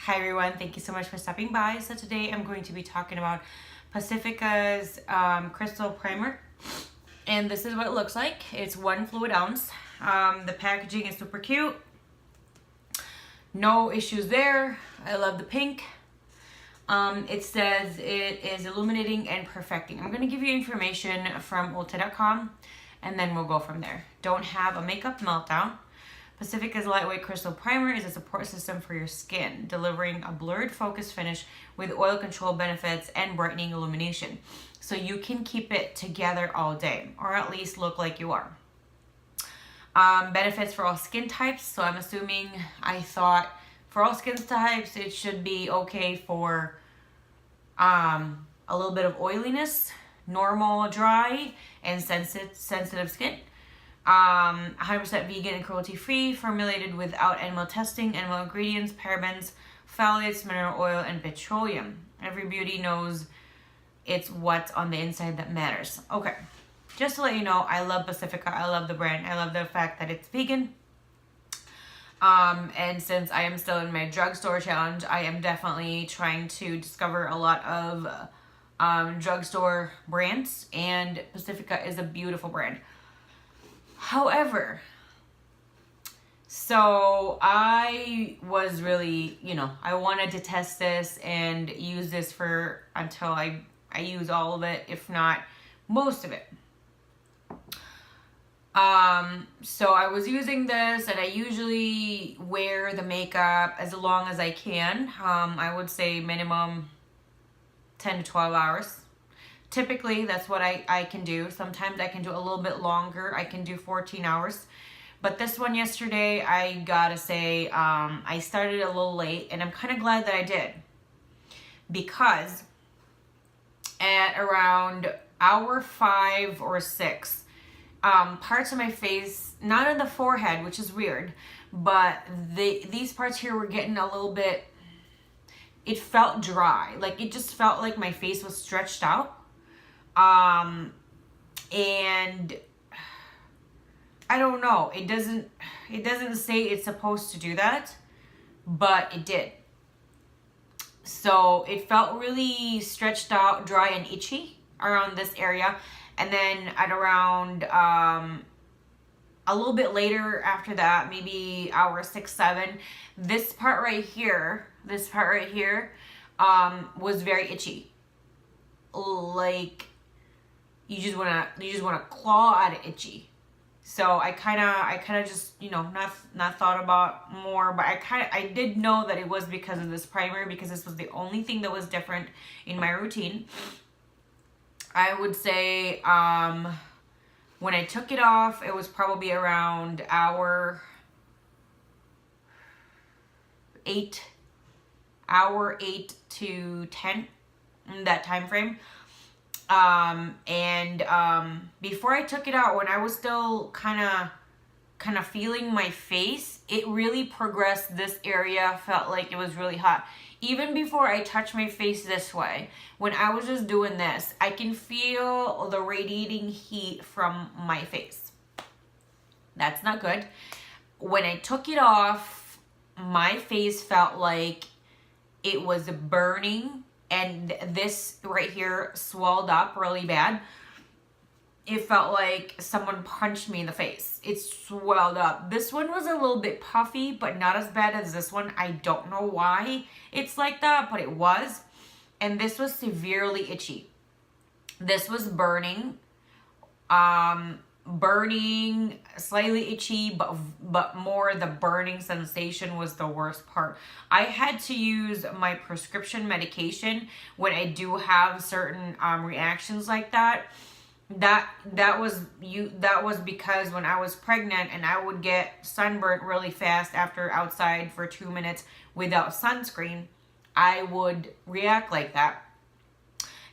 Hi everyone, thank you so much for stopping by. So today I'm going to be talking about Pacifica's crystal primer, and this is what it looks like. It's 1 fluid ounce. The packaging is super cute. No issues there. I love the pink. It says it is illuminating and perfecting. I'm going to give you information from Ulta.com and then we'll go from there. Don't have a makeup meltdown. Pacifica's lightweight crystal primer is a support system for your skin, delivering a blurred focus finish with oil control benefits and brightening illumination. So you can keep it together all day, or at least look like you are. Benefits for all skin types. So I'm assuming, I thought for all skin types, it should be okay for a little bit of oiliness, normal, dry, and sensitive skin. 100% vegan and cruelty-free, formulated without animal testing, animal ingredients, parabens, phthalates, mineral oil, and petroleum. Every beauty knows it's what's on the inside that matters. Okay, just to let you know, I love Pacifica. I love the brand. I love the fact that it's vegan. And since I am still in my drugstore challenge, I am definitely trying to discover a lot of drugstore brands, and Pacifica is a beautiful brand. However, so I was really, I wanted to test this and use this until I use all of it, if not most of it. So I was using this, and I usually wear the makeup as long as I can. I would say minimum 10 to 12 hours. Typically, that's what I can do. Sometimes I can do a little bit longer. I can do 14 hours. But this one yesterday, I gotta say, I started a little late, and I'm kind of glad that I did. Because at around hour 5 or 6, parts of my face, not on the forehead, which is weird, but these parts here were getting a little bit, it felt dry. Like, it just felt like my face was stretched out. And I don't know, it doesn't say it's supposed to do that, but it did. So it felt really stretched out, dry, and itchy around this area. And then at around, a little bit later after that, maybe hour 6, 7, this part right here, was very itchy. Like, you just wanna claw at it itchy. So I kind of just, not thought about more, but I did know that it was because of this primer, because this was the only thing that was different in my routine. I would say, when I took it off, it was probably around hour 8 to 10, in that time frame. Before I took it out, when I was still kind of feeling my face, it really progressed. This area felt like it was really hot. Even before I touched my face this way, when I was just doing this, I can feel the radiating heat from my face. That's not good. When I took it off, my face felt like it was burning. And this right here swelled up really bad. It felt like someone punched me in the face. It swelled up. This one was a little bit puffy, but not as bad as this one. I don't know why it's like that, but it was. And this was severely itchy. This was burning. Slightly itchy, but more the burning sensation was the worst part. I had to use my prescription medication when I do have certain reactions like that. That was because when I was pregnant and I would get sunburnt really fast after outside for 2 minutes without sunscreen, I would react like that.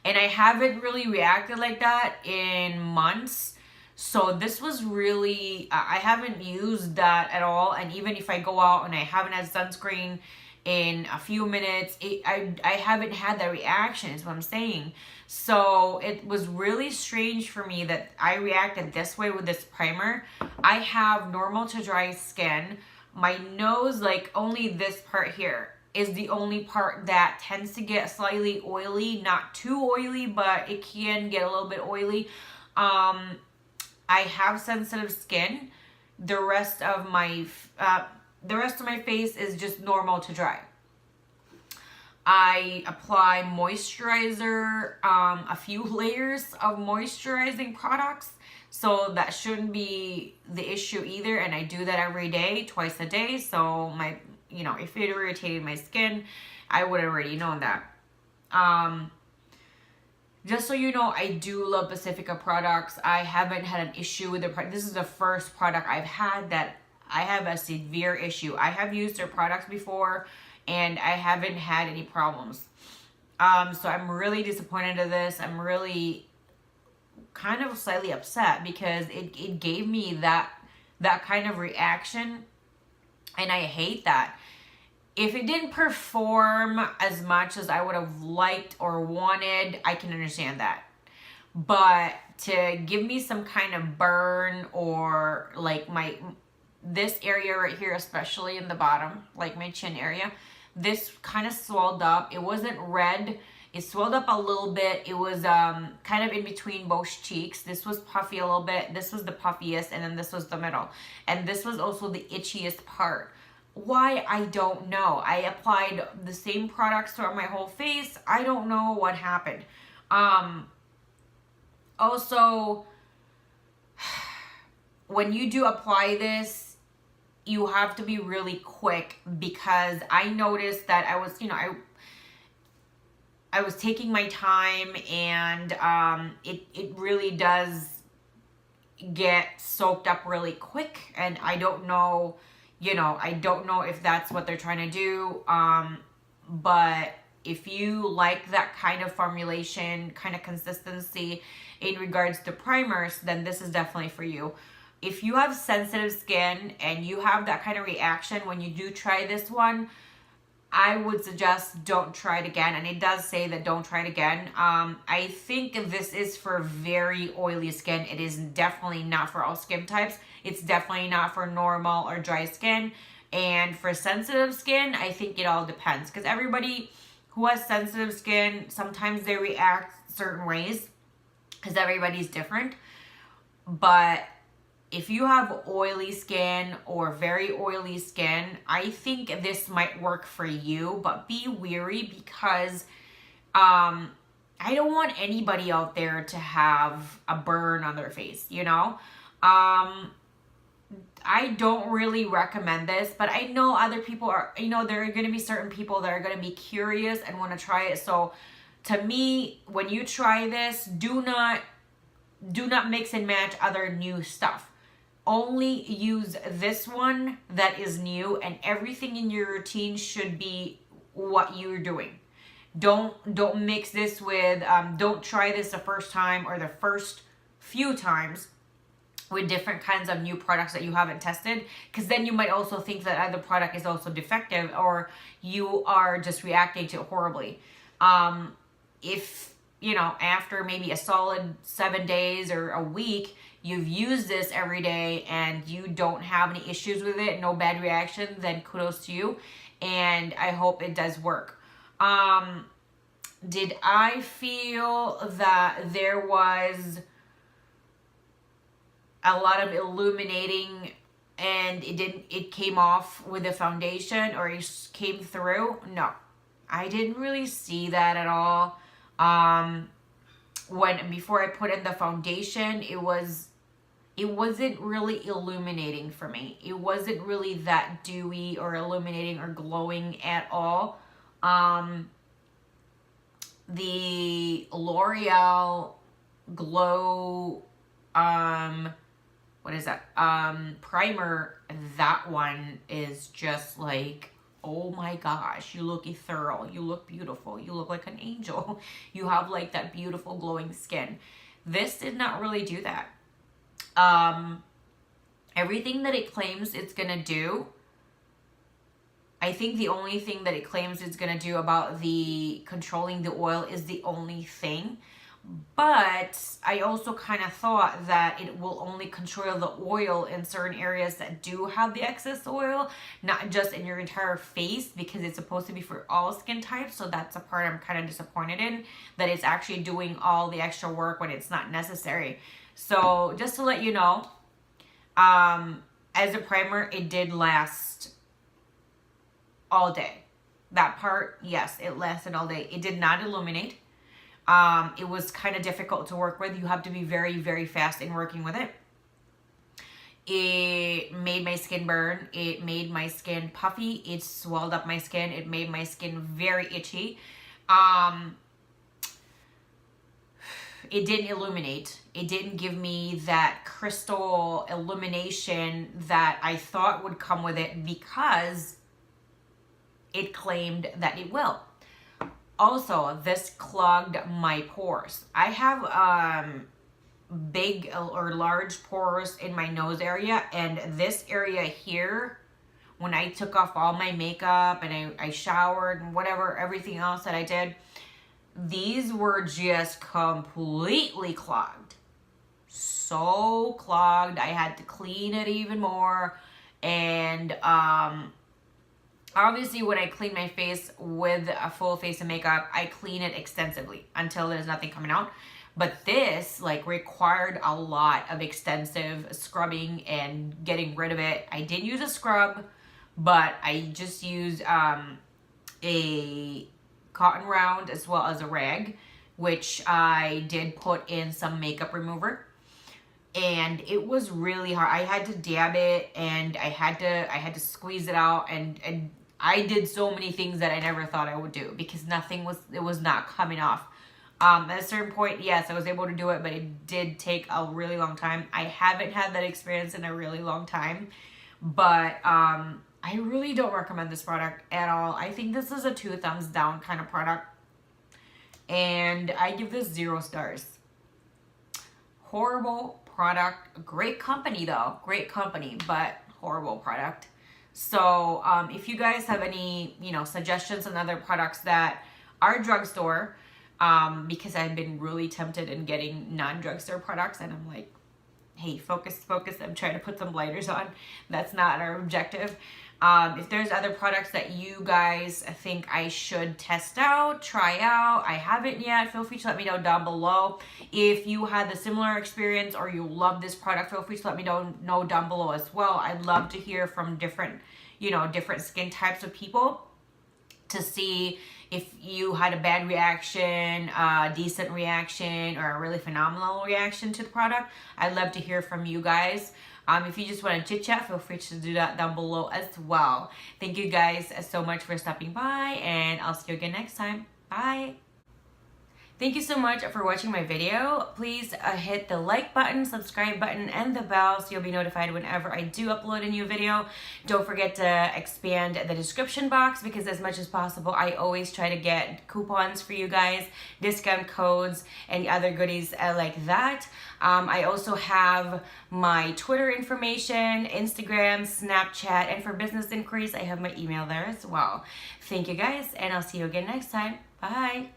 And I haven't really reacted like that in months. So this was really, I haven't used that at all. And even if I go out and I haven't had sunscreen in a few minutes, I haven't had that reaction, is what I'm saying. So it was really strange for me that I reacted this way with this primer. I have normal to dry skin. My nose, like only this part here is the only part that tends to get slightly oily, not too oily, but it can get a little bit oily. I have sensitive skin. The rest of my face is just normal to dry. I apply moisturizer, a few layers of moisturizing products. So that shouldn't be the issue either. And I do that every day, twice a day. So my, if it irritated my skin, I would have already known that. Just so you know, I do love Pacifica products. I haven't had an issue with the product. This is the first product I've had that I have a severe issue. I have used their products before and I haven't had any problems. So I'm really disappointed in this. I'm really kind of slightly upset because it gave me that kind of reaction, and I hate that. If it didn't perform as much as I would have liked or wanted, I can understand that. But to give me some kind of burn, or like this area right here, especially in the bottom, like my chin area, this kind of swelled up. It wasn't red. It swelled up a little bit. It was kind of in between both cheeks. This was puffy a little bit. This was the puffiest, and then this was the middle. And this was also the itchiest part. Why? I don't know. I applied the same products throughout my whole face. I don't know what happened. Also, when you do apply this, you have to be really quick, because I noticed that I was, I was taking my time, and it really does get soaked up really quick, and I don't know, I don't know if that's what they're trying to do, but if you like that kind of formulation, kind of consistency in regards to primers, then this is definitely for you. If you have sensitive skin and you have that kind of reaction when you do try this one, I would suggest don't try it again. And it does say that don't try it again. I think this is for very oily skin. It is definitely not for all skin types. It's definitely not for normal or dry skin. And for sensitive skin, I think it all depends. Because everybody who has sensitive skin, sometimes they react certain ways, because everybody's different. But if you have oily skin or very oily skin, I think this might work for you, but be wary, because I don't want anybody out there to have a burn on their face, I don't really recommend this, but I know other people are, there are going to be certain people that are going to be curious and want to try it. So to me, when you try this, do not mix and match other new stuff. Only use this one that is new, and everything in your routine should be what you're doing. Don't mix this with, don't try this the first time or the first few times with different kinds of new products that you haven't tested, because then you might also think that other product is also defective, or you are just reacting to it horribly. If, after maybe a solid 7 days or a week, you've used this every day and you don't have any issues with it, no bad reaction, then kudos to you. And I hope it does work. Did I feel that there was a lot of illuminating and it came off with the foundation, or it came through? No, I didn't really see that at all. Before I put in the foundation, it wasn't really illuminating for me. It wasn't really that dewy or illuminating or glowing at all. The L'Oreal Glow, what is that? Primer, that one is just like, oh my gosh, you look ethereal, you look beautiful, you look like an angel. You have like that beautiful glowing skin. This did not really do that. Everything that it claims it's gonna do, I think the only thing that it claims it's gonna do about the controlling the oil is the only thing. But I also kind of thought that it will only control the oil in certain areas that do have the excess oil, not just in your entire face, because it's supposed to be for all skin types. So that's a part I'm kind of disappointed in, that it's actually doing all the extra work when it's not necessary. So just to let you know, as a primer, it did last all day. That part, yes, it lasted all day. It did not illuminate. It was kind of difficult to work with. You have to be very, very fast in working with it. It made my skin burn. It made my skin puffy. It swelled up my skin. It made my skin very itchy. It didn't illuminate. It didn't give me that crystal illumination that I thought would come with it, because it claimed that it will. Also, this clogged my pores. I have big or large pores in my nose area, and this area here, when I took off all my makeup and I showered and whatever, everything else that I did, these were just completely clogged. So clogged. I had to clean it even more. And obviously, when I clean my face with a full face of makeup, I clean it extensively until there's nothing coming out. But this required a lot of extensive scrubbing and getting rid of it. I did use a scrub, but I just used a cotton round as well as a rag, which I did put in some makeup remover. And it was really hard. I had to dab it, and I had to squeeze it out, and I did so many things that I never thought I would do, because it was not coming off. At a certain point, yes, I was able to do it, but it did take a really long time. I haven't had that experience in a really long time, but I really don't recommend this product at all. I think this is a 2 thumbs down kind of product, and I give this 0 stars. Horrible product. Great company though. Great company, but horrible product. So if you guys have any, suggestions on other products that are drugstore, because I've been really tempted in getting non-drugstore products, and I'm like, hey, focus. I'm trying to put some blinders on. That's not our objective. If there's other products that you guys think I should test out, try out, I haven't yet, feel free to let me know down below. If you had the similar experience or you love this product, feel free to let me know down below as well. I'd love to hear from different skin types of people, to see if you had a bad reaction, a decent reaction, or a really phenomenal reaction to the product. I'd love to hear from you guys. If you just want to chit chat, feel free to do that down below as well. Thank you guys so much for stopping by, and I'll see you again next time. Bye. Thank you so much for watching my video. Please hit the like button, subscribe button, and the bell so you'll be notified whenever I do upload a new video. Don't forget to expand the description box, because as much as possible, I always try to get coupons for you guys, discount codes, and other goodies like that. I also have my Twitter information, Instagram, Snapchat, and for business inquiries, I have my email there as well. Thank you guys, and I'll see you again next time. Bye.